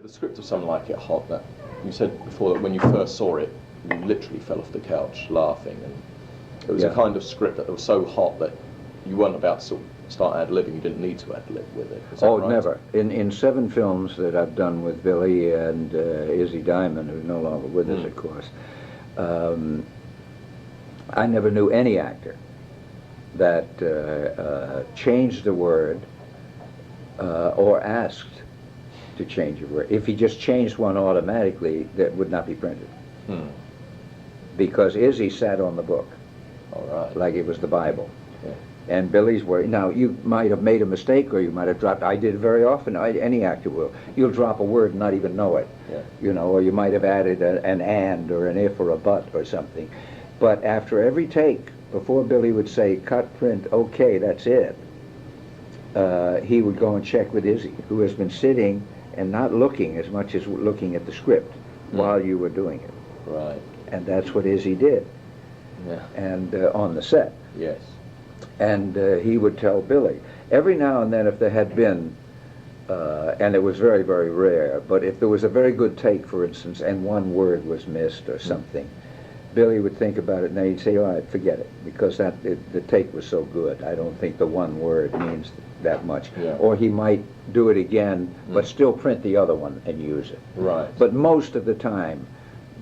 The script of Something Like It Hot, that you said before that when you first saw it, you literally fell off the couch laughing, and it was a kind of script that was so hot that you weren't about to sort of start ad-libbing, you didn't need to ad-lib with it. Is that right? Never. In 7 films that I've done with Billy and Izzy Diamond, who's no longer with us, of course, I never knew any actor that changed a word or asked to change a word. If he just changed one automatically, that would not be printed. Because Izzy sat on the book, like it was the Bible. Yeah. And Billy's word, now you might have made a mistake, or you might have dropped, I did it very often, any actor will. You'll drop a word and not even know it. Yeah. You know, or you might have added an and or an if or a but or something. But after every take, before Billy would say, cut, print, okay, that's it, he would go and check with Izzy, who has been sitting and not looking as much as looking at the script while you were doing it. Right. And that's what Izzy did. Yeah. And on the set. Yes. And he would tell Billy. Every now and then, if there had been, and it was very, very rare, but if there was a very good take, for instance, and one word was missed or something, Billy would think about it, and then he'd say, all right, forget it, because the take was so good. I don't think the one word means that much. Yeah. Or he might do it again, but still print the other one and use it. Right. But most of the time,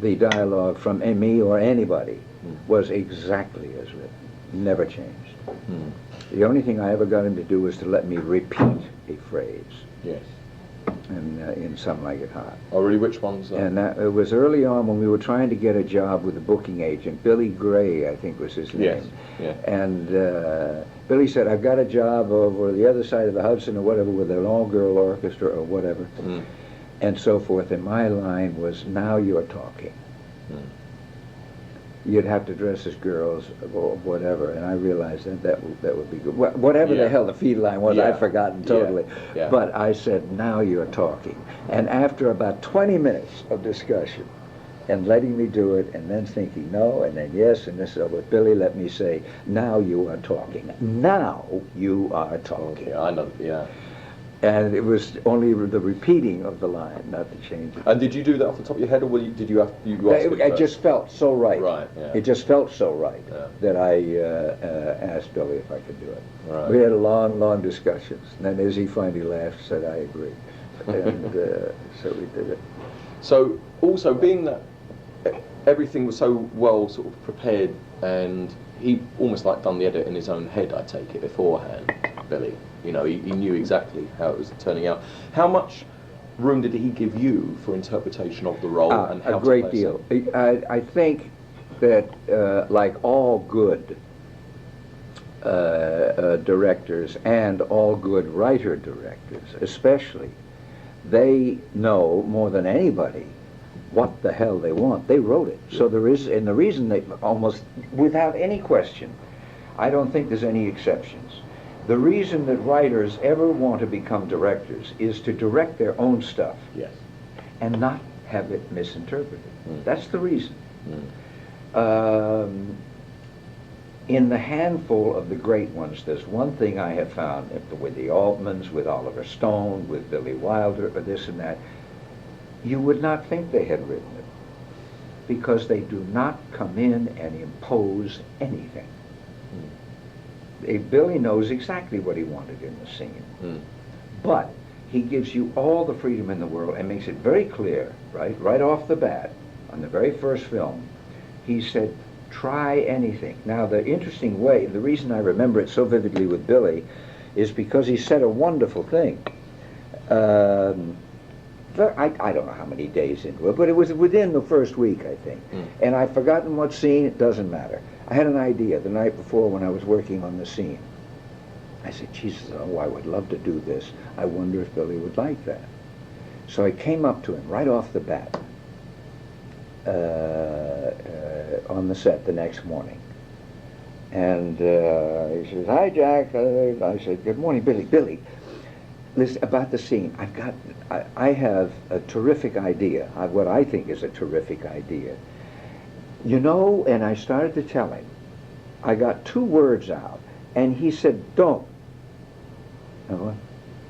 the dialogue from me or anybody was exactly as written, never changed. The only thing I ever got him to do was to let me repeat a phrase. Yes. And in Something Like It Hot. Oh, really? Which ones? And it was early on when we were trying to get a job with a booking agent. Billy Gray, I think was his name. Yes. Yeah. And Billy said, I've got a job over the other side of the Hudson or whatever with an all-girl orchestra or whatever, and so forth. And my line was, now you're talking. You'd have to dress as girls or whatever, and I realized that would be good. Whatever the hell the feed line was, I'd forgotten totally. Yeah. But I said, now you're talking. And after about 20 minutes of discussion, and letting me do it, and then thinking no, and then yes, and this, with Billy let me say, now you are talking. Now you are talking. Yeah, I know, yeah. And it was only the repeating of the line, not the change. And did you do that off the top of your head, or did you have It just felt so right. Right, yeah. It just felt so right that I asked Billy if I could do it. Right. We had long, long discussions. And then Izzy finally laughed, said, I agree. And so we did it. So, also, being that everything was so well sort of prepared, and he almost like done the edit in his own head, I take it, beforehand, Billy. You know, he knew exactly how it was turning out. How much room did he give you for interpretation of the role? And how a great deal. I think that, like all good directors and all good writer-directors especially, they know more than anybody what the hell they want. They wrote it. So there is, and the reason they, almost without any question, I don't think there's any exceptions. The reason that writers ever want to become directors is to direct their own stuff. Yes. And not have it misinterpreted. That's the reason. In the handful of the great ones, there's one thing I have found with the Altmans, with Oliver Stone, with Billy Wilder, or this and that. You would not think they had written it, because they do not come in and impose anything. Billy knows exactly what he wanted in the scene, but he gives you all the freedom in the world and makes it very clear, right off the bat, on the very first film. He said, try anything. Now, the interesting way, the reason I remember it so vividly with Billy, is because he said a wonderful thing. I don't know how many days into it, but it was within the first week, I think. And I've forgotten what scene, it doesn't matter. I had an idea the night before when I was working on the scene. I said, Jesus, oh, I would love to do this. I wonder if Billy would like that. So I came up to him right off the bat on the set the next morning. And he says, hi, Jack. I said, good morning, Billy. Billy, listen, about the scene, I have a terrific idea, what I think is a terrific idea. You know, and I started to tell him, I got 2 words out, and he said, don't.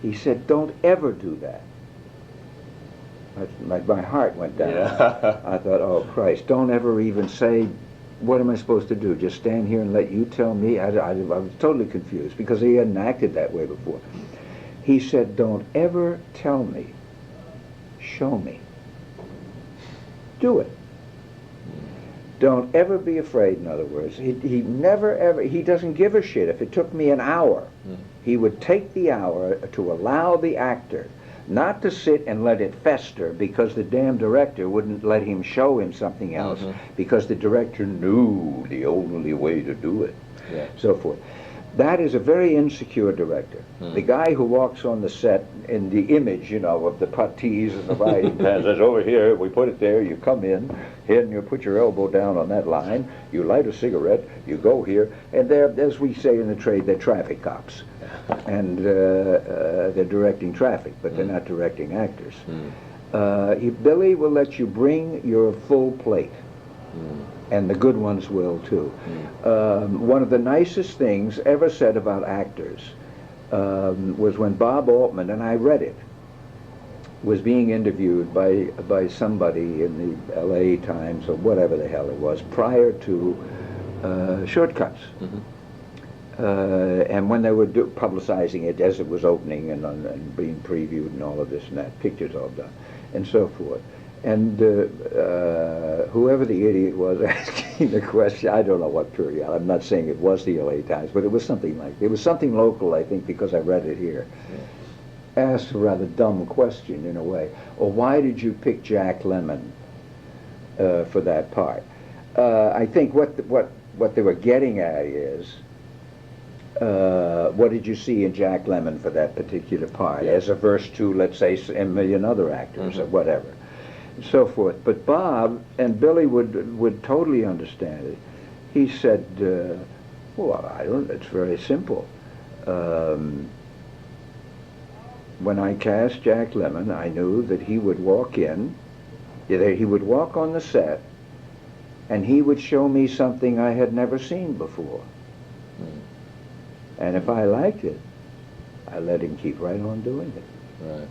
He said, don't ever do that. my heart went down. Yeah. I thought, oh Christ, don't ever even say, what am I supposed to do? Just stand here and let you tell me? I was totally confused because he hadn't acted that way before. He said, don't ever tell me, show me. Do it. Don't ever be afraid, in other words. He never ever, he doesn't give a shit. If it took me an hour, he would take the hour to allow the actor not to sit and let it fester because the damn director wouldn't let him show him something else because the director knew the only way to do it, so forth. That is a very insecure director. The guy who walks on the set in the image, you know, of the puttees and the writing pads, says, over here, we put it there, you come in, here, and you put your elbow down on that line, you light a cigarette, you go here, and they're, as we say in the trade, they're traffic cops. And they're directing traffic, but they're not directing actors. Billy will let you bring your full plate. And the good ones will too. One of the nicest things ever said about actors was when Bob Altman, and I read it, was being interviewed by somebody in the LA Times or whatever the hell it was prior to Shortcuts. And when they were publicizing it as it was opening and being previewed and all of this and that, pictures all done, and so forth. And whoever the idiot was asking the question, I don't know what period, I'm not saying it was the LA Times, but it was something like, it was something local, I think, because I read it here. Asked a rather dumb question in a way. Well, why did you pick Jack Lemmon for that part? I think what they were getting at is, what did you see in Jack Lemmon for that particular part, as averse to, let's say, a million other actors or whatever, and so forth. But Bob and Billy would totally understand it. He said, well, it's very simple. When I cast Jack Lemmon, I knew that he would walk in, he would walk on the set, and he would show me something I had never seen before. And if I liked it, I let him keep right on doing it. Right.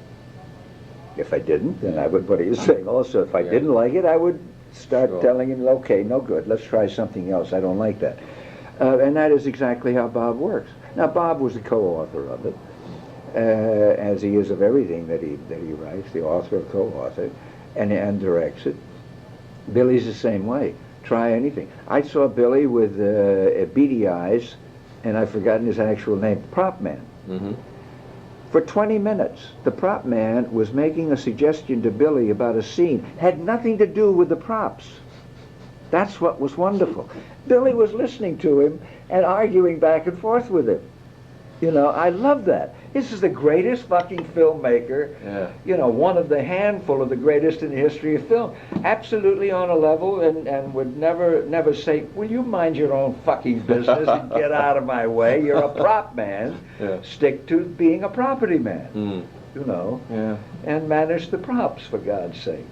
If I didn't, then I would, what he was saying also, if I didn't like it, I would start telling him, okay, no good, let's try something else, I don't like that. And that is exactly how Bob works. Now, Bob was the co-author of it, as he is of everything that he writes, the author or co-author, and directs it. Billy's the same way. Try anything. I saw Billy with beady eyes, and I've forgotten his actual name, Prop Man. For 20 minutes, the prop man was making a suggestion to Billy about a scene. Had nothing to do with the props. That's what was wonderful. Billy was listening to him and arguing back and forth with him. You know, I love that. This is the greatest fucking filmmaker, you know, one of the handful of the greatest in the history of film. Absolutely on a level, and would never say, will you mind your own fucking business and get out of my way? You're a prop man. Stick to being a property man, you know, and manage the props, for God's sake.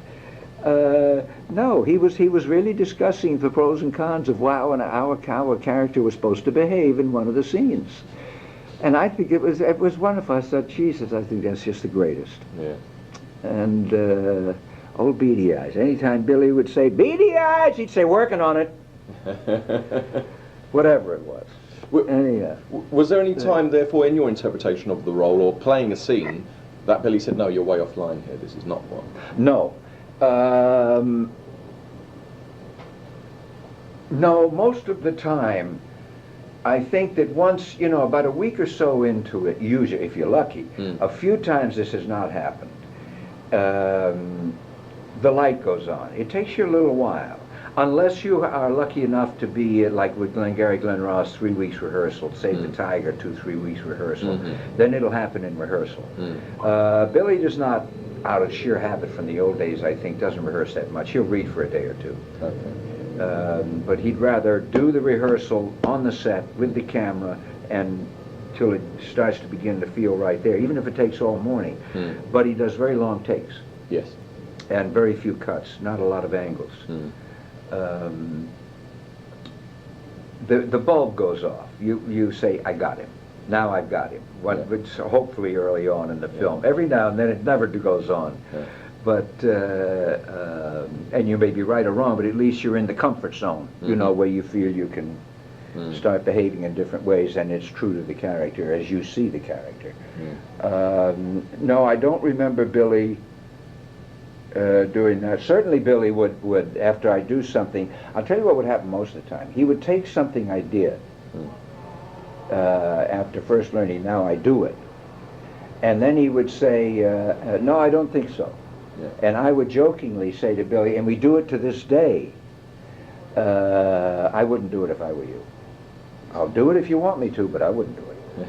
No, he was really discussing the pros and cons of how a character was supposed to behave in one of the scenes. And I think it was wonderful. I thought, Jesus, I think that's just the greatest. And old Beady Eyes. Anytime Billy would say, Beady Eyes, he'd say, working on it. Whatever it was. Anyhow. Was there any time, therefore, in your interpretation of the role or playing a scene, that Billy said, no, you're way offline here, this is not one? No. No, most of the time, I think that once, you know, about a week or so into it, usually, if you're lucky, a few times this has not happened, the light goes on. It takes you a little while. Unless you are lucky enough to be, like with Glengarry Glen Ross, 3 weeks rehearsal, Save the Tiger, 2-3 weeks rehearsal, then it'll happen in rehearsal. Billy does not, out of sheer habit from the old days, I think, doesn't rehearse that much. He'll read for a day or two. But he'd rather do the rehearsal on the set with the camera and till it starts to begin to feel right there, even if it takes all morning. But he does very long takes. Yes. And very few cuts, not a lot of angles. The bulb goes off. You say, I got him. Now I've got him. Hopefully early on in the film. Every now and then it never goes on. But and you may be right or wrong, but at least you're in the comfort zone, you know, where you feel you can start behaving in different ways, and it's true to the character as you see the character. No, I don't remember Billy doing that. Certainly Billy would, after I do something, I'll tell you what would happen most of the time. He would take something I did after first learning, now I do it. And then he would say, no, I don't think so. Yeah. And I would jokingly say to Billy, and we do it to this day, I wouldn't do it if I were you. I'll do it if you want me to, but I wouldn't do it.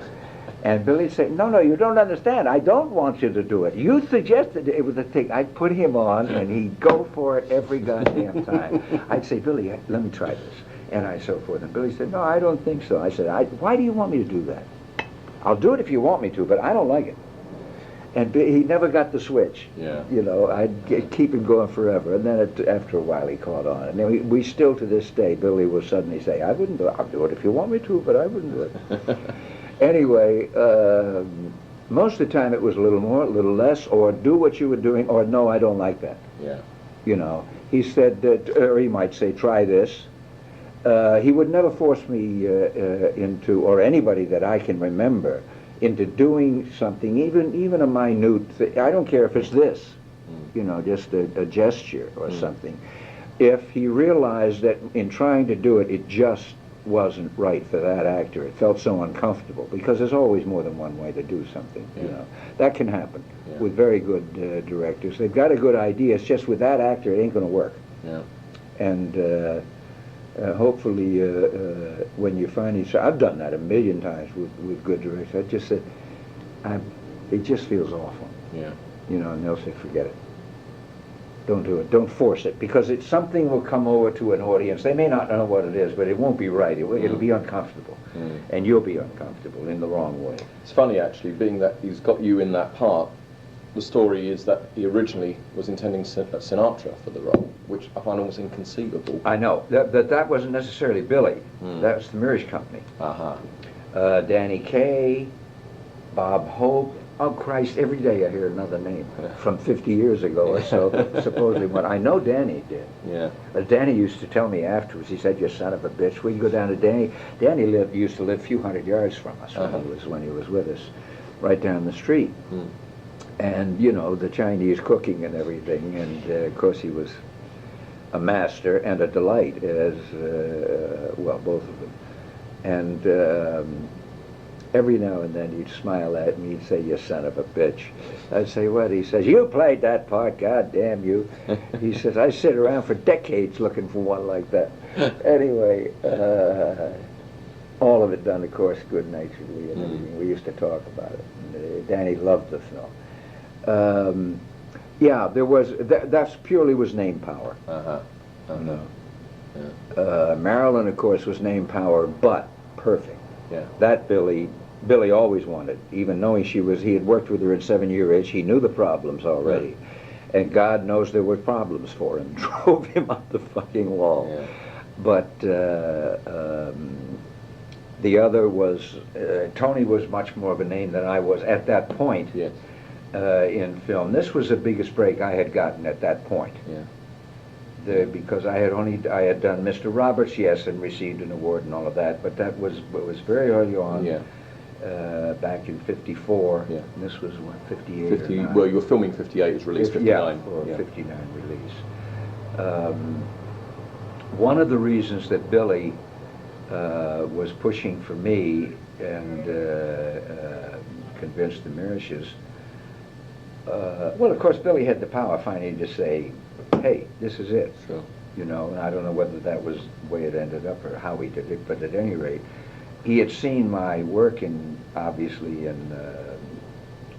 And Billy'd say, no, no, you don't understand. I don't want you to do it. You suggested it was a thing. I'd put him on, and he'd go for it every goddamn time. I'd say, Billy, let me try this. And so forth. And Billy said, no, I don't think so. I said, why do you want me to do that? I'll do it if you want me to, but I don't like it. And he never got the switch. Yeah. You know, I'd keep him going forever. And then after a while he caught on. And then we still to this day, Billy will suddenly say, I wouldn't do it. I'll do it if you want me to, but I wouldn't do it. Anyway, most of the time it was a little more, a little less, or do what you were doing, or no, I don't like that. Yeah. You know, he said that, or he might say, try this. He would never force me into, or anybody that I can remember, into doing something, even a minute thing. I don't care if it's this, you know, just a gesture or something. If he realized that in trying to do it, it just wasn't right for that actor, it felt so uncomfortable, because there's always more than one way to do something, you know. That can happen with very good directors. They've got a good idea, it's just with that actor, it ain't going to work. Yeah. And hopefully, when you finally say, I've done that a million times with good directors, I just said, it just feels awful. Yeah. You know, and they'll say, forget it. Don't do it. Don't force it, because something will come over to an audience. They may not know what it is, but it won't be right. It'll be uncomfortable, and you'll be uncomfortable in the wrong way. It's funny, actually, being that he's got you in that part. The story is that he originally was intending Sinatra for the role, which I find almost inconceivable. I know. That wasn't necessarily Billy. That was the Mirage Company. Danny Kaye, Bob Hope. Oh, Christ, every day I hear another name from 50 years ago or so, supposedly. What I know Danny did. Yeah. Danny used to tell me afterwards, he said, you son of a bitch, we go down to Danny. Danny used to live a few hundred yards from us when he was with us, right down the street. And, you know, the Chinese cooking and everything, and of course he was a master and a delight, as, well, both of them. And every now and then he'd smile at me, he'd say, you son of a bitch. I'd say, what? He says, you played that part, God damn you. He says, I sit around for decades looking for one like that. Anyway, all of it done, of course, good-naturedly and everything. We used to talk about it. And, Danny loved the film. Yeah, there was, that's purely was name power. Marilyn, of course, was name power, but perfect. Yeah. That Billy always wanted, even knowing he had worked with her in 7-Year Itch, he knew the problems already. Yeah. And God knows there were problems for him, drove him up the fucking wall. Yeah. But the other was, Tony was much more of a name than I was at that point. Yes. In film. This was the biggest break I had gotten at that point. Yeah. Because I had done Mr. Roberts, yes, and received an award and all of that, but that was very early on. Yeah. Back in '54. Yeah. And this was what, 58. 50. Well, you were filming '58. It was released 59. Yeah, or 59 release. One of the reasons that Billy was pushing for me and convinced the Mirages. Well, of course, Billy had the power finally to say, hey, this is it. Sure. You know, and I don't know whether that was the way it ended up or how he did it, but at any rate, he had seen my work obviously in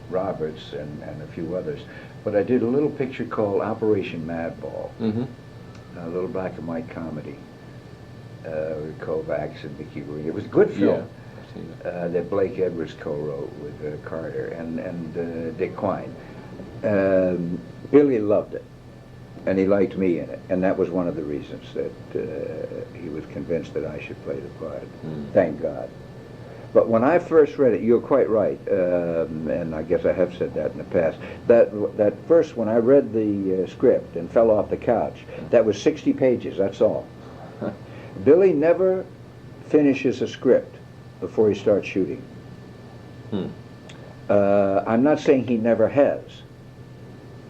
Roberts and a few others, but I did a little picture called Operation Madball, a little black and white comedy with Kovacs and Mickey Rooney. It was a good film. Yeah. That Blake Edwards co-wrote with Carter and Dick Quine. Billy loved it, and he liked me in it, and that was one of the reasons that he was convinced that I should play the part. Thank God. But when I first read it, you're quite right, and I guess I have said that in the past. That first, when I read the script and fell off the couch, that was 60 pages. That's all. Billy never finishes a script before he starts shooting. I'm not saying he never has,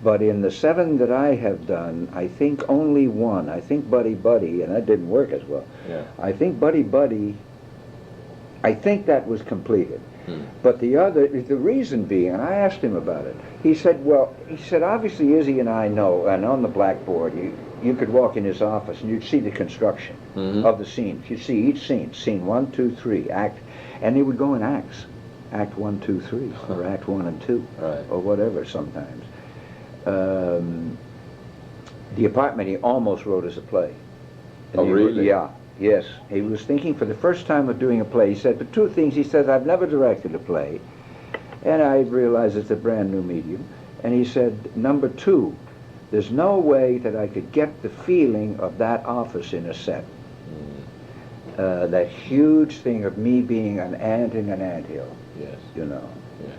but in the 7 that I have done, I think only one. I think Buddy Buddy, and that didn't work as well. Yeah. I think Buddy Buddy, I think that was completed. But the reason being, and I asked him about it, he said, obviously Izzy and I know, and on the blackboard, you could walk in his office and you'd see the construction of the scene. You'd see each scene 1, 2, 3, act, and they would go in acts. Act 1, 2, 3, or Act 1 and 2, right, or whatever sometimes. The Apartment he almost wrote as a play. And oh, really? Yeah, yes. He was thinking for the first time of doing a play. He said, the two things, he said, I've never directed a play, and I realize it's a brand new medium. And he said, number 2, there's no way that I could get the feeling of that office in a set. That huge thing of me being an ant in an anthill. Yes. You know, yes.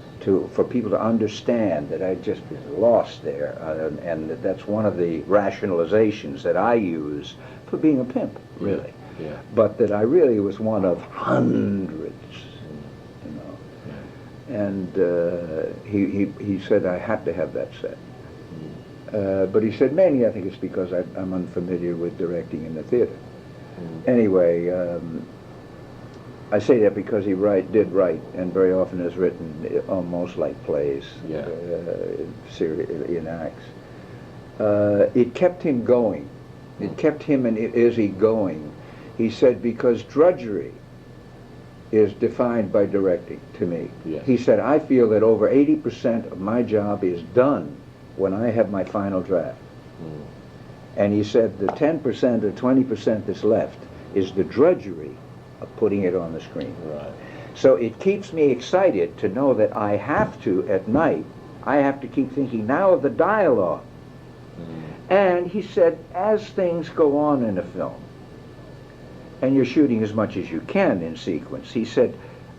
For people to understand that I just was lost there, and that's one of the rationalizations that I use for being a pimp, really. Yeah. Yeah. But that I really was one of hundreds, you know. Yeah. And he said I had to have that set. But he said mainly I think it's because I'm unfamiliar with directing in the theater. Anyway, I say that because he did write, and very often has written almost like plays, in acts. It kept him going. It kept him and Izzy going. He said, because drudgery is defined by directing to me. Yes. He said, I feel that over 80% of my job is done when I have my final draft. And he said the 10% or 20% that's left is the drudgery of putting it on the screen. Right. So it keeps me excited to know that I have to, at night, I have to keep thinking now of the dialogue. And he said, as things go on in a film, and you're shooting as much as you can in sequence, he said,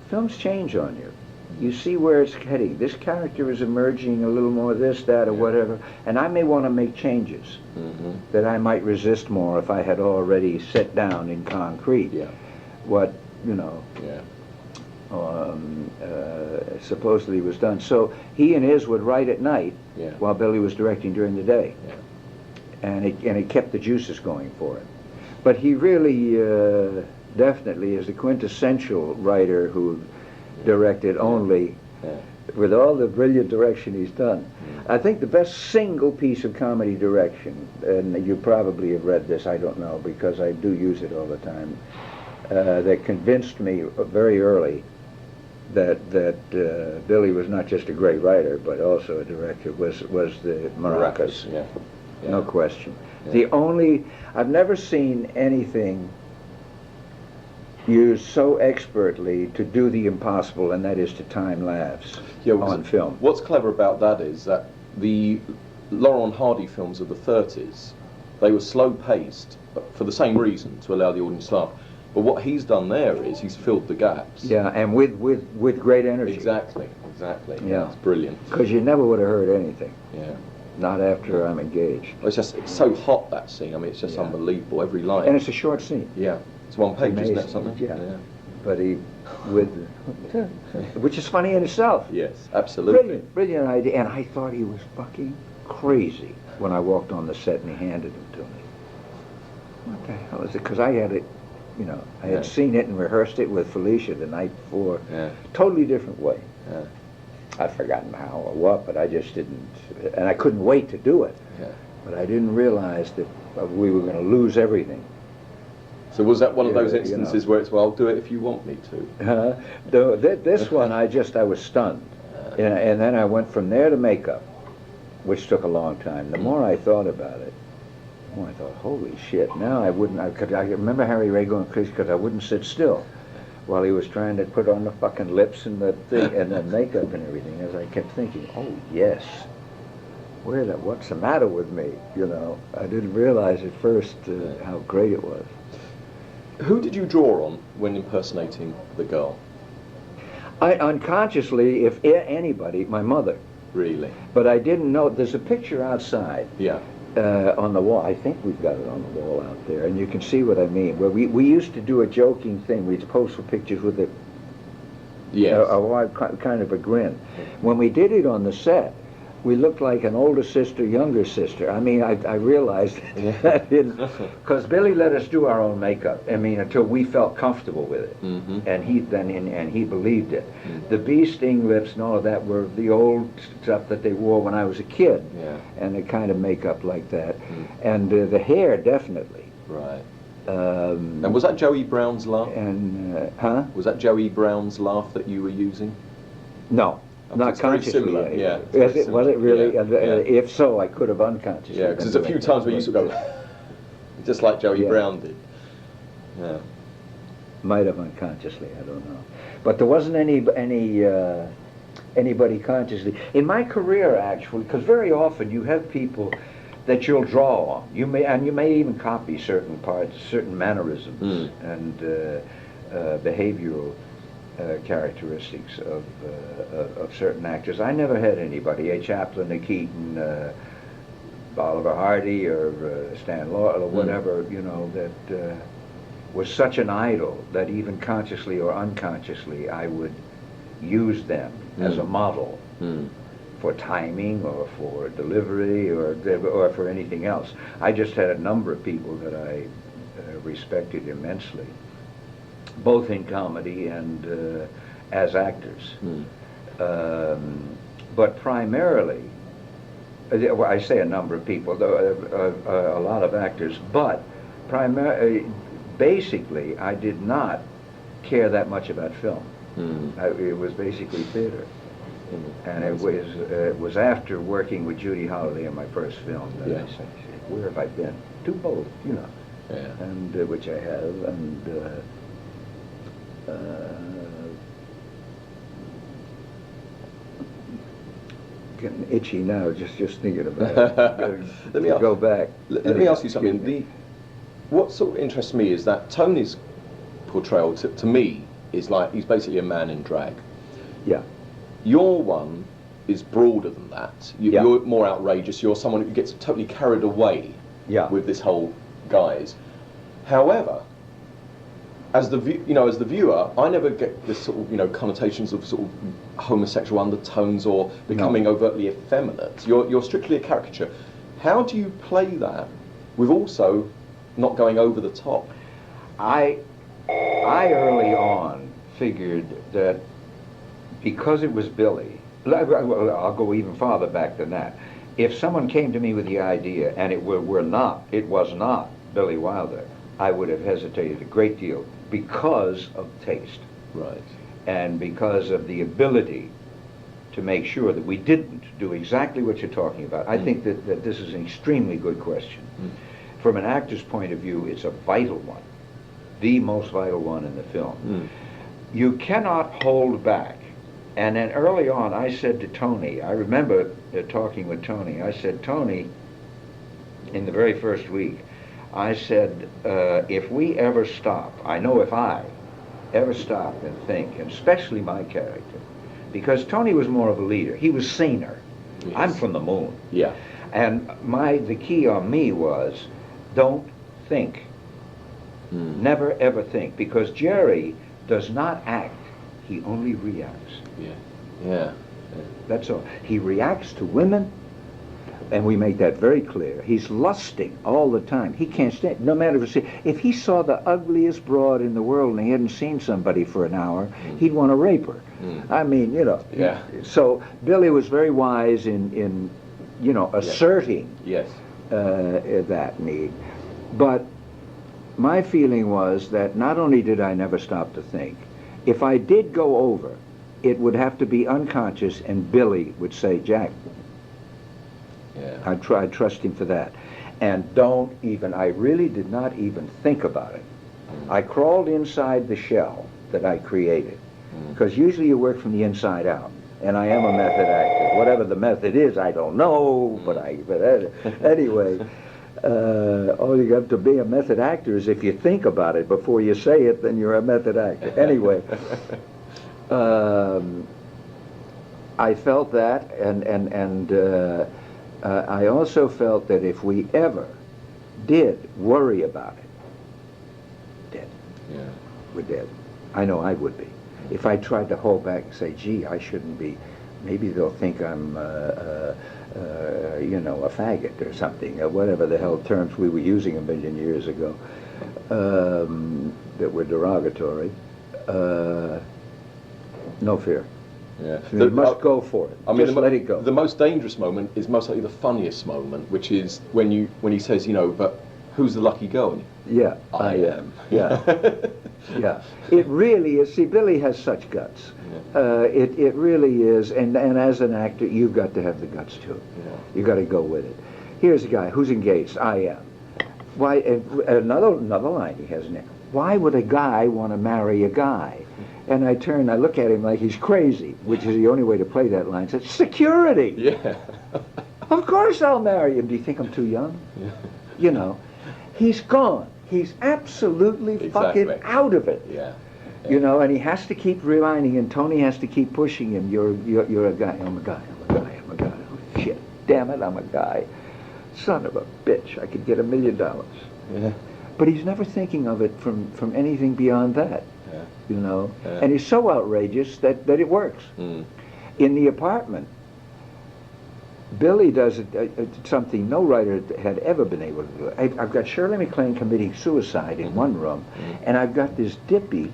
films change on you. You see where it's heading. This character is emerging a little more this, that, or whatever, and I may want to make changes that I might resist more if I had already set down in concrete what, you know, supposedly was done. So he and Iz would write at night while Billy was directing during the day. And it kept the juices going for him. But he really definitely is the quintessential writer who directed only, with all the brilliant direction he's done. I think the best single piece of comedy direction, and you probably have read this, I don't know, because I do use it all the time, that convinced me very early that Billy was not just a great writer, but also a director, was the Maracas. No question. I've never seen anything used so expertly to do the impossible, and that is to time laughs on film. What's clever about that is that the Laurel and Hardy films of the 30s, they were slow-paced for the same reason, to allow the audience to laugh. But what he's done there is he's filled the gaps. Yeah, and with great energy. Exactly. Yeah, it's brilliant. Because you never would have heard anything. Yeah. Not after I'm engaged. It's so hot, that scene. I mean, it's just unbelievable, every line. And it's a short scene. Yeah. It's one page, isn't it, something? Yeah. But which is funny in itself. Yes, absolutely. Brilliant idea. And I thought he was fucking crazy when I walked on the set and he handed it to me. What the hell is it? Because I had it, you know, I had seen it and rehearsed it with Felicia the night before. Totally different way. I've forgotten how or what, but I just didn't, and I couldn't wait to do it. But I didn't realize that we were going to lose everything. So was that one of those instances where it's, well, I'll do it if you want me to? This one, I was stunned. And then I went from there to makeup, which took a long time. The more I thought about it, the more I thought, holy shit, now I remember Harry Ray going crazy because I wouldn't sit still while he was trying to put on the fucking lips and the thing and the makeup and everything, as I kept thinking, oh yes, what's the matter with me? You know, I didn't realize at first how great it was. Who did you draw on when impersonating the girl? I unconsciously, if anybody, my mother. Really? But I didn't know. There's a picture outside. Yeah. On the wall. I think we've got it on the wall out there, and you can see what I mean. Where we used to do a joking thing. We'd pose for pictures with a wide kind of a grin. When we did it on the set, we looked like an older sister, younger sister. I mean, I realized that because Billy let us do our own makeup. I mean, until we felt comfortable with it, and he believed it. The bee sting lips and all of that were the old stuff that they wore when I was a kid, and the kind of makeup like that, and the hair definitely. Right. And was that Joey Brown's laugh? And Was that Joey Brown's laugh that you were using? No. Not consciously. Similar, yeah. Was it really? Yeah, If so, I could have unconsciously. Yeah, because there's a few times where you used to go, just like Joey Brown did. Yeah. Might have unconsciously, I don't know. But there wasn't anybody consciously. In my career, actually, because very often you have people that you'll draw on. You may even copy certain parts, certain mannerisms and behavioral characteristics of certain actors. I never had anybody, a Chaplin, a Keaton, Oliver Hardy, or Stan Laurel, or whatever, you know, that was such an idol that even consciously or unconsciously I would use them as a model for timing or for delivery or for anything else. I just had a number of people that I respected immensely, both in comedy and as actors. But primarily, I say a number of people, a lot of actors, but basically I did not care that much about film. It was basically theater. And it was after working with Judy Holliday in my first film that I said, where have I been? To both, you know, and which I have, and getting itchy now just thinking about it. Go back. Let me ask you something. What sort of interests me is that Tony's portrayal to me is like he's basically a man in drag. Yeah. Your one is broader than that. You're more outrageous. You're someone who gets totally carried away with this whole guise. However, as the viewer, I never get this sort of connotations of sort of homosexual undertones or becoming overtly effeminate. You're strictly a caricature. How do you play that with also not going over the top? I early on figured that because it was Billy, I'll go even farther back than that. If someone came to me with the idea and it was not Billy Wilder, I would have hesitated a great deal because of taste. Right. And because of the ability to make sure that we didn't do exactly what you're talking about. I think that this is an extremely good question. From an actor's point of view, it's a vital one, the most vital one in the film. You cannot hold back. And then early on, I said to Tony, I remember talking with Tony, I said, Tony, in the very first week, I said, if we ever stop, I know if I ever stop and think, and especially my character, because Tony was more of a leader, he was saner. Yes. I'm from the moon. Yeah. And the key on me was, don't think. Never ever think, because Jerry does not act, he only reacts. Yeah. That's all. He reacts to women, and we make that very clear. He's lusting all the time. He can't stand, no matter if he saw the ugliest broad in the world and he hadn't seen somebody for an hour, he'd want to rape her. I mean, Yeah. So Billy was very wise in asserting that need. But my feeling was that not only did I never stop to think, if I did go over, it would have to be unconscious, and Billy would say, Jack, I'd trust him for that. And I really did not even think about it. I crawled inside the shell that I created, because usually you work from the inside out, and I am a method actor. Whatever the method is, I don't know, but anyway, all you have to be a method actor is if you think about it before you say it, then you're a method actor. Anyway, I felt that, and I also felt that if we ever did worry about it, dead. Yeah. We're dead. I know I would be. If I tried to hold back and say, gee, I shouldn't be, maybe they'll think I'm, you know, a faggot or something, or whatever the hell terms we were using a million years ago that were derogatory. No fear. Yeah. You must go for it. I mean, just let it go. The most dangerous moment is most likely the funniest moment, which is when he says, you know, but who's the lucky girl? Yeah, I am. Yeah, yeah. It really is. See, Billy has such guts. Yeah. It really is. And as an actor, you've got to have the guts too. Yeah. You got to go with it. Here's a guy who's engaged. I am. Why? Another line he has in there. Why would a guy want to marry a guy? And I look at him like he's crazy, which is the only way to play that line. I said, security! Yeah. Of course I'll marry him. Do you think I'm too young? Yeah. You know, he's gone. He's absolutely fucking out of it. Yeah. You know, and he has to keep reminding, and Tony has to keep pushing him. You're a guy. I'm a guy. I'm a guy. I'm a guy. Oh, shit. Damn it, I'm a guy. Son of a bitch. I could get $1 million. Yeah. But he's never thinking of it from anything beyond that. Yeah. You know, yeah. And he's so outrageous that it works. Mm. In The Apartment, Billy does something no writer had ever been able to do. I've got Shirley MacLaine committing suicide in one room, and I've got this dippy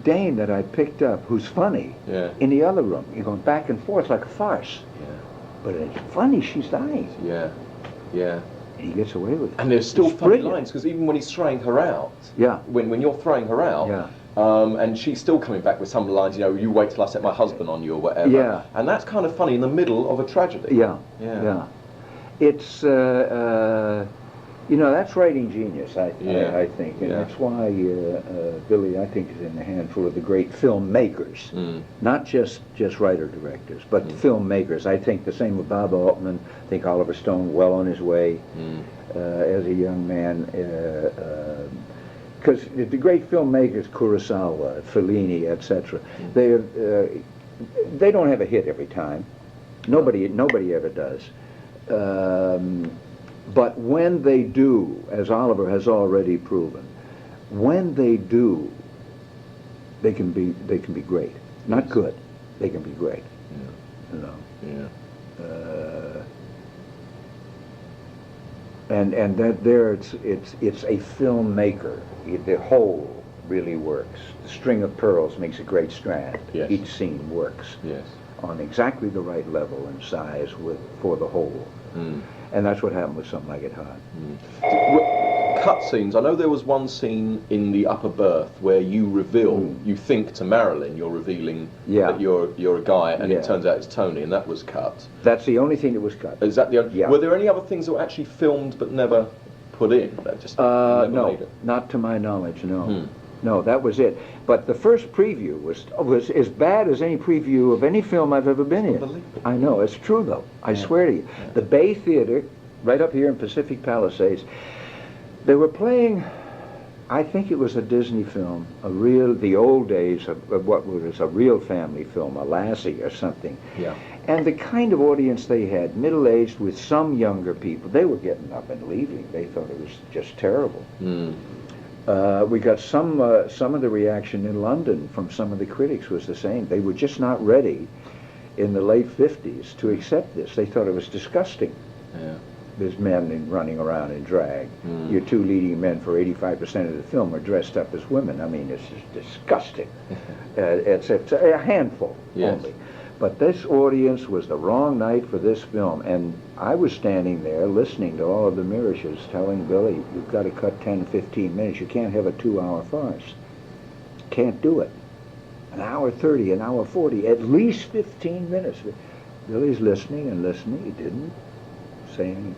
dame that I picked up who's funny in the other room. You're going back and forth like a farce. Yeah. But it's funny, she's dying. Yeah, yeah. And he gets away with it. And there's still funny lines, because even when he's throwing her out, when you're throwing her out, and she's still coming back with some lines, you know, you wait till I set my husband on you or whatever. Yeah. And that's kind of funny in the middle of a tragedy. Yeah. Yeah. Yeah. It's, you know, that's writing genius, I think. And that's why Billy, I think, is in the handful of the great filmmakers. Not just writer-directors, but filmmakers. I think the same with Bob Altman. I think Oliver Stone well on his way as a young man. Because the great filmmakers, Kurosawa, Fellini, etc., they don't have a hit every time. Nobody ever does. But when they do, as Oliver has already proven, when they do, they can be great. Not good. They can be great. Yeah. You know. Yeah. And that there it's a filmmaker. The whole really works. The string of pearls makes a great strand. Yes. Each scene works on exactly the right level and size for the whole. And that's what happened with Something Like It Hot. Cut scenes. I know there was one scene in The Upper Berth where you reveal, you think to Marilyn, you're revealing that you're a guy, and it turns out it's Tony, and that was cut. That's the only thing that was cut. Is that the only? Yeah. Were there any other things that were actually filmed but never put in? That just never made it? Not to my knowledge. No. No, that was it. But the first preview was as bad as any preview of any film I've ever been in. I know, it's true though. I swear to you. The Bay Theater, right up here in Pacific Palisades, they were playing, I think it was a Disney film, the old days of what was a real family film, a Lassie or something. Yeah. And the kind of audience they had, middle-aged with some younger people, they were getting up and leaving. They thought it was just terrible. We got some of the reaction in London from some of the critics was the same. They were just not ready in the late 50s to accept this. They thought it was disgusting. Yeah. There's men running around in drag. Your two leading men for 85% of the film are dressed up as women. I mean, it's just disgusting. It's a handful only. But this audience was the wrong night for this film, and I was standing there listening to all of the Mirishes telling Billy, you've got to cut 10, 15 minutes. You can't have a 2-hour farce. Can't do it. An hour 30, an hour 40, at least 15 minutes. Billy's listening and listening. He didn't say anything.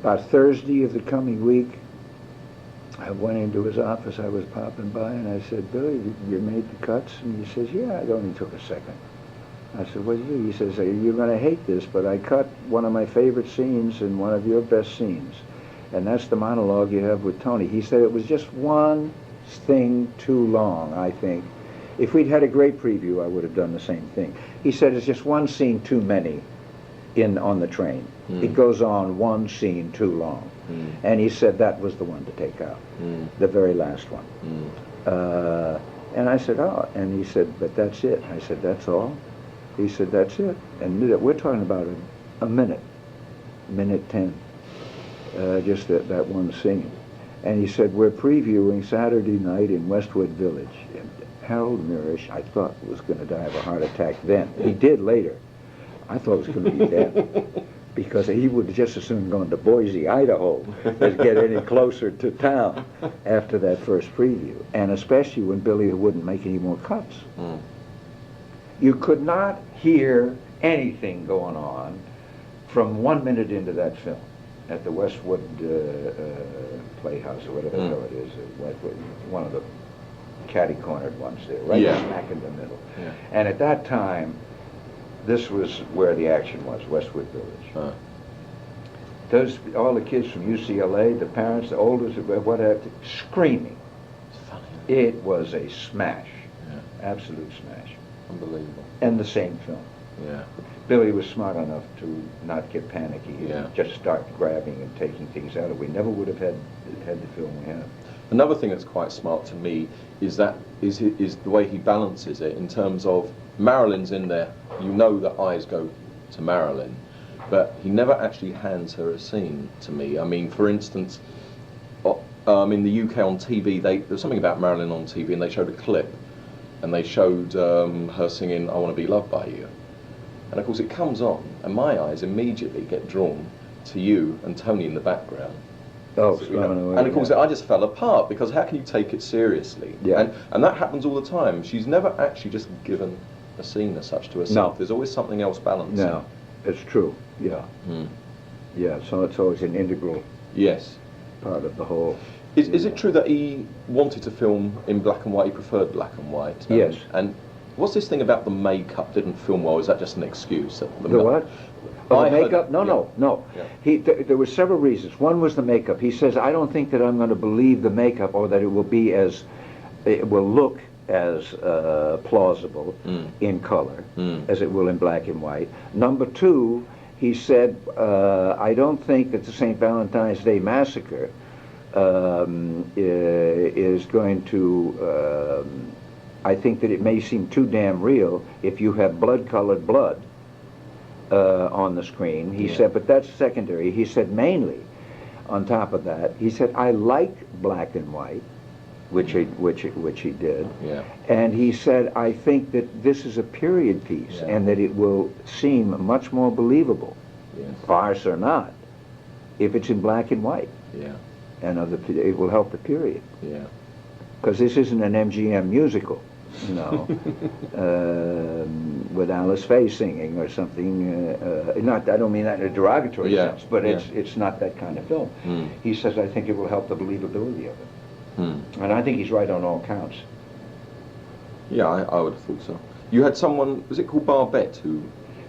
About Thursday of the coming week, I went into his office. I was popping by, and I said, Billy, you made the cuts? And he says, yeah, it only took a second. I said, what did you do? He says, you're going to hate this, but I cut one of my favorite scenes and one of your best scenes. And that's the monologue you have with Tony. He said it was just one thing too long, I think. If we'd had a great preview, I would have done the same thing. He said it's just one scene too many on the train. It goes on one scene too long. And he said that was the one to take out, the very last one. And I said, oh, and he said, but that's it. I said, that's all? He said, that's it. And we're talking about a minute 10, just that one scene. And he said, we're previewing Saturday night in Westwood Village. And Harold Mirisch, I thought, was going to die of a heart attack then. He did later. I thought he was going to be dead. Because he would just as soon gone to Boise, Idaho, as get any closer to town after that first preview. And especially when Billy wouldn't make any more cuts. You could not hear anything going on from 1 minute into that film at the Westwood Playhouse or whatever the hell it is, one of the catty-cornered ones there, right smack in the middle. And at that time, this was where the action was, Westwood Village. All the kids from UCLA, the parents, the oldest, whatever, screaming. It's funny. It was a smash, absolute smash. Unbelievable. And the same film. Yeah. Billy was smart enough to not get panicky and just start grabbing and taking things out of it. We never would have had the film we have. Another thing that's quite smart to me is the way he balances it in terms of Marilyn's in there. You know that eyes go to Marilyn, but he never actually hands her a scene to me. I mean, for instance, in the UK on TV, there was something about Marilyn on TV, and they showed a clip, and they showed her singing "I Want to Be Loved by You," and of course it comes on, and my eyes immediately get drawn to you and Tony in the background. Oh, so, and of course I just fell apart, because how can you take it seriously? And that happens all the time. She's never actually just given a scene as such to herself. No. There's always something else balancing. No, it's true. Yeah. Yeah. So it's always an integral part of the whole. Is it true that he wanted to film in black and white? He preferred black and white. Yes. And what's this thing about the makeup didn't film well? Is that just an excuse? The what? Oh, the makeup? No. Yeah. There were several reasons. One was the makeup. He says, I don't think that I'm going to believe the makeup, or that it will look as plausible in color as it will in black and white. Number two, he said, I don't think that the St. Valentine's Day Massacre is going to, I think that it may seem too damn real if you have blood-colored blood on the screen. He said, but that's secondary. He said, mainly, on top of that, he said, I like black and white, which he did. Yeah. And he said, I think that this is a period piece, and that it will seem much more believable, farce or not, if it's in black and white. Yeah. And it will help the period. Yeah. Because this isn't an MGM musical, you know, with Alice Faye singing or something. I don't mean that in a derogatory sense, but it's not that kind of film. He says, I think it will help the believability of it. And I think he's right on all counts. Yeah, I would have thought so. You had someone, was it called Barbette, who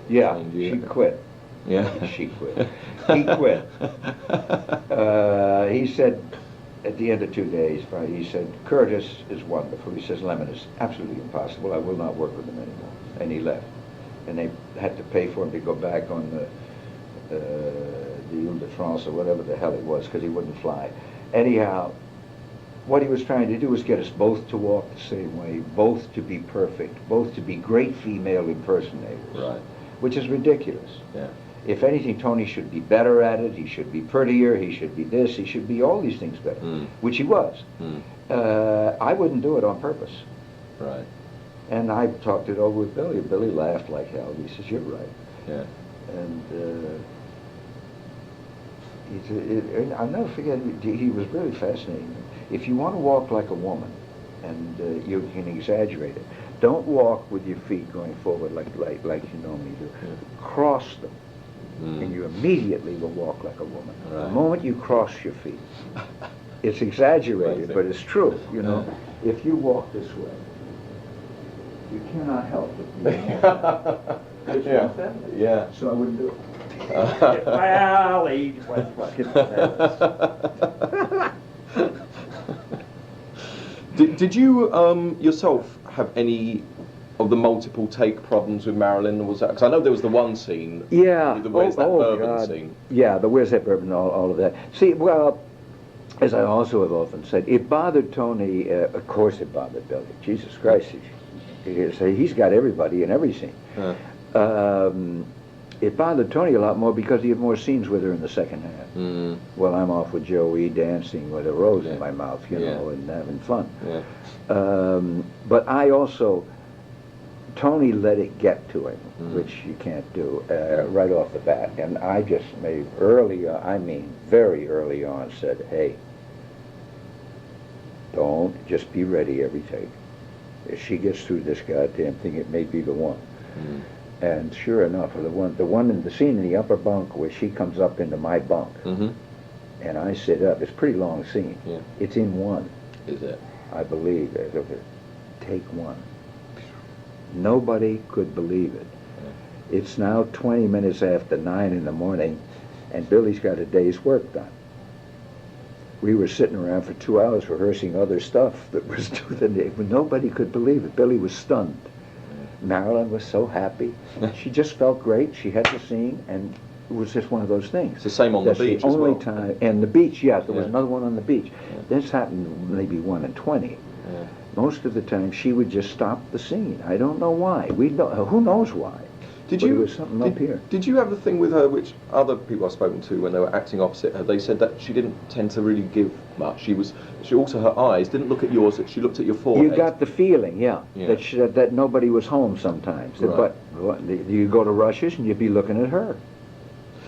trained you? She quit. Yeah. She quit. He quit. He said, at the end of 2 days, he said, Curtis is wonderful. He says, Lemmon is absolutely impossible. I will not work with him anymore. And he left. And they had to pay for him to go back on the Ile de France or whatever the hell it was, because he wouldn't fly. Anyhow, what he was trying to do was get us both to walk the same way, both to be perfect, both to be great female impersonators. Right. Which is ridiculous. Yeah. If anything, Tony should be better at it. He should be prettier. He should be this. He should be all these things better, which he was. I wouldn't do it on purpose. Right. And I talked it over with Billy. Billy laughed like hell. He says, "You're right." Yeah. And I'll never forget. He was really fascinating. If you want to walk like a woman, and you can exaggerate it, don't walk with your feet going forward like you normally do. Cross them. And you immediately will walk like a woman. Right. The moment you cross your feet, it's exaggerated, but it's true. You know, if you walk this way, you cannot help but be Yeah. So I wouldn't do it. Well, he was fucking Did you yourself have any of the multiple take problems with Marilyn? Was that because I know there was the one scene? Yeah. The Where's That Bourbon God. scene? Yeah, the Where's That Bourbon, all of that. See, well, as I also have often said, it bothered Tony. Of course, it bothered Billy. Jesus Christ, he's got everybody in every scene. It bothered Tony a lot more because he had more scenes with her in the second half. Well, I'm off with Joey dancing with a rose in my mouth, you know, and having fun. But I also, Tony let it get to him, which you can't do right off the bat. And I just made very early on, said, hey, don't just be ready every take. If she gets through this goddamn thing, it may be the one. And sure enough, the one in the scene in the upper bunk where she comes up into my bunk, and I sit up. It's a pretty long scene. It's in one. Is it? I believe. Take one. Nobody could believe it. It's now 20 minutes after 9 in the morning, and Billy's got a day's work done. We were sitting around for 2 hours rehearsing other stuff that was due the day, but nobody could believe it. Billy was stunned. Marilyn was so happy. She just felt great. She had the scene, and it was just one of those things. It's the same on the beach the only as well. time. And the beach, yes, there was another one on the beach. This happened maybe 1 in 20. Most of the time, she would just stop the scene. I don't know why. Who knows why? But it was something up here. Did you have the thing with her, which other people I've spoken to when they were acting opposite her, they said that she didn't tend to really give much. She also, her eyes didn't look at yours, that she looked at your forehead. You got the feeling, that nobody was home sometimes. Right. But you go to Rush's and you'd be looking at her.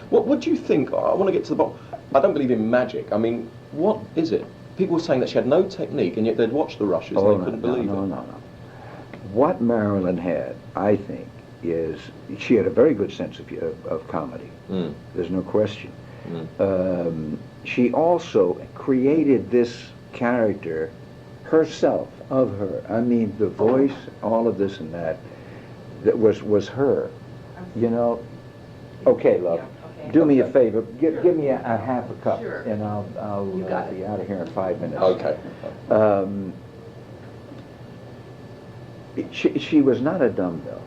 What do you think? I want to get to the bottom. I don't believe in magic. I mean, what is it? People were saying that she had no technique, and yet they'd watch the Rushes and they couldn't believe it. No. What Marilyn had, I think, is she had a very good sense of comedy. There's no question. She also created this character herself, of her. I mean, the voice, all of this and that was her. You know. Okay, love. Do me a favor. Give me a half a cup, and I'll be out of here in 5 minutes. Okay. She was not a dumbbell.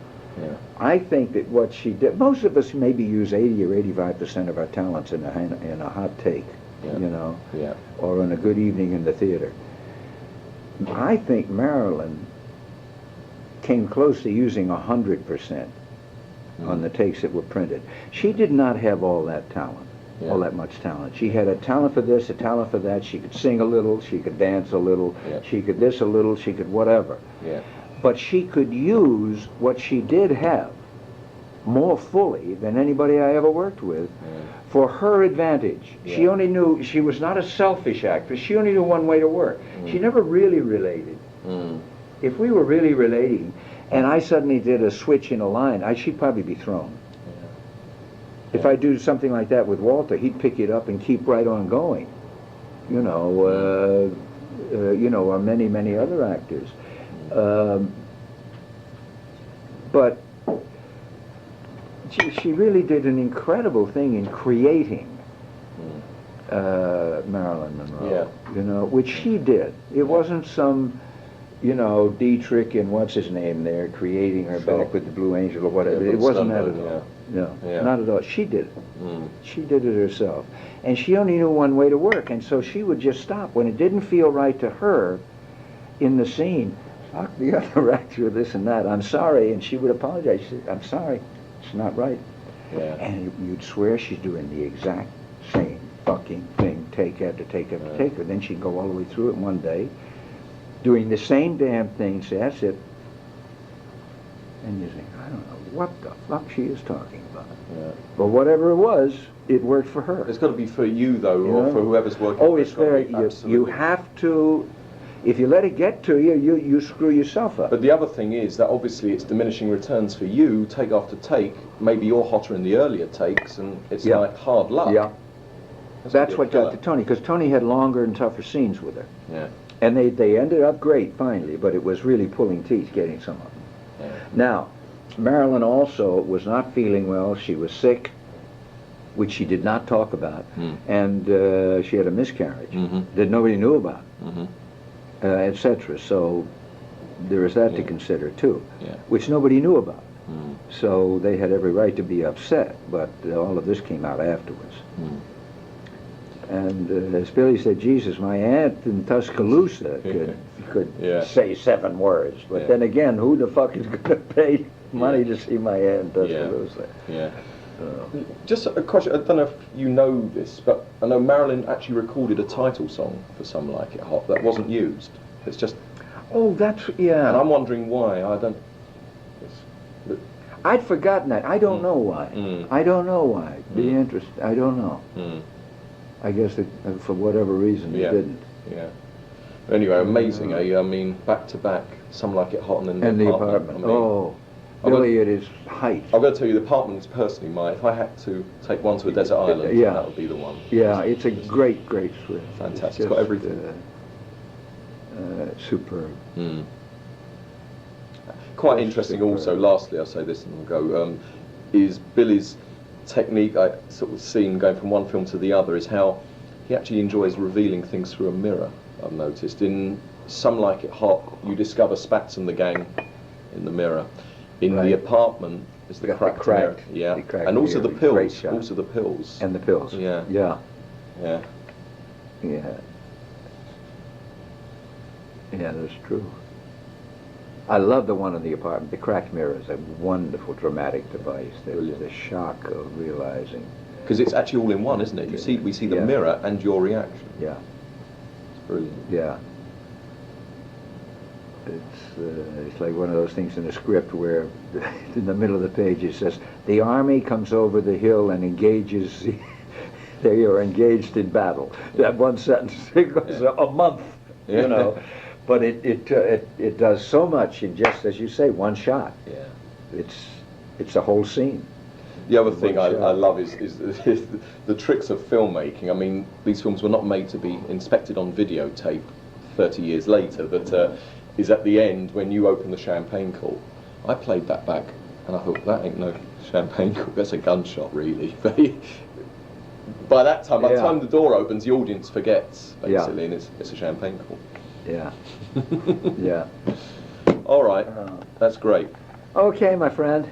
I think that what she did, most of us maybe use 80 or 85% of our talents in a hot take, you know, or in a good evening in the theater. I think Marilyn came close to using 100% on the takes that were printed. She did not have all that talent, all that much talent. She had a talent for this, a talent for that. She could sing a little, she could dance a little, she could this a little, she could whatever. But she could use what she did have more fully than anybody I ever worked with for her advantage. She only knew, she was not a selfish actress, she only knew one way to work. She never really related. If we were really relating, and I suddenly did a switch in a line, she'd probably be thrown. If I do something like that with Walter, he'd pick it up and keep right on going. You know, or many, many other actors. But she really did an incredible thing in creating Marilyn Monroe, you know, which she did. It wasn't some, you know, Dietrich and what's his name there creating her back with the Blue Angel or whatever. It wasn't that at all. No, not at all. She did it. She did it herself. And she only knew one way to work, and so she would just stop. When it didn't feel right to her in the scene, talk the other actor, this and that, I'm sorry, and she would apologize. She said, I'm sorry, it's not right. And you'd swear she's doing the exact same fucking thing, take after take after take. And then she'd go all the way through it one day, doing the same damn thing, say, that's it. And you think, I don't know what the fuck she is talking about. But whatever it was, it worked for her. It's got to be for you, though, or for whoever's working. Oh, it's very, you have to. If you let it get to you, you screw yourself up. But the other thing is that obviously it's diminishing returns for you, take after take. Maybe you're hotter in the earlier takes, and it's like hard luck. That's what got to Tony, because Tony had longer and tougher scenes with her. And they ended up great, finally, but it was really pulling teeth getting some of them. Now, Marilyn also was not feeling well. She was sick, which she did not talk about, and she had a miscarriage that nobody knew about. Etc. So there is that to consider too, Yeah. which nobody knew about. Mm. So they had every right to be upset, but all of this came out afterwards. Mm. And as Billy said, Jesus, my aunt in Tuscaloosa could Yeah. say 7 words. But Yeah. then again, who the fuck is going to pay money Yeah. to see my aunt in Tuscaloosa? Yeah. Just a question, I don't know if you know this, but I know Marilyn actually recorded a title song for Some Like It Hot that wasn't used. It's just, Oh, that's, yeah. and I'm wondering why. I don't. I'd forgotten that. I don't know why. Mm. I don't know why. Be interested. I don't know. Mm. I guess it, for whatever reason, Yeah. it didn't. Yeah. Anyway, amazing, eh? I mean, back to back, Some Like It Hot, and then And the apartment. I mean, Oh, I've Billy at his height. I've got to tell you, the apartment is personally my. If I had to take one to a desert island, Yeah. that would be the one. Yeah, it's a great, great swim. Fantastic. It's Got everything. Superb. Mm. Quite Yes, interesting superb. also, lastly, I'll say this and we'll go, is Billy's technique, I sort of seen going from one film to the other, is how he actually enjoys revealing things through a mirror, I've noticed. In Some Like It Hot, you discover Spats and the gang in the mirror. In Right. The Apartment, is the Got the cracked mirror. crack, Yeah, the cracked and also the mirror, great pills, shot. also the pills. And the pills. Yeah. Yeah. Yeah. Yeah. Yeah, that's true. I love the one in the apartment. The cracked mirror is a wonderful dramatic device. The shock of realizing. Because it's actually all in one, isn't it? We see the Yeah. mirror and your reaction. Yeah. It's brilliant. Yeah. It's like one of those things in the script where in the middle of the page it says, the army comes over the hill and engages, they are engaged in battle. That one sentence, it goes a month, Yeah. you know. But it does so much in just, as you say, one shot. Yeah. It's a whole scene. The other thing I One shot. love is the tricks of filmmaking. I mean, these films were not made to be inspected on videotape 30 years later, but is at the end when you open the champagne cork. I played that back and I thought, that ain't no champagne cork, that's a gunshot really. By that time, by the Yeah. time the door opens, the audience forgets, basically, Yeah. and it's a champagne cork. Yeah. Yeah. All right, that's great. Okay, my friend.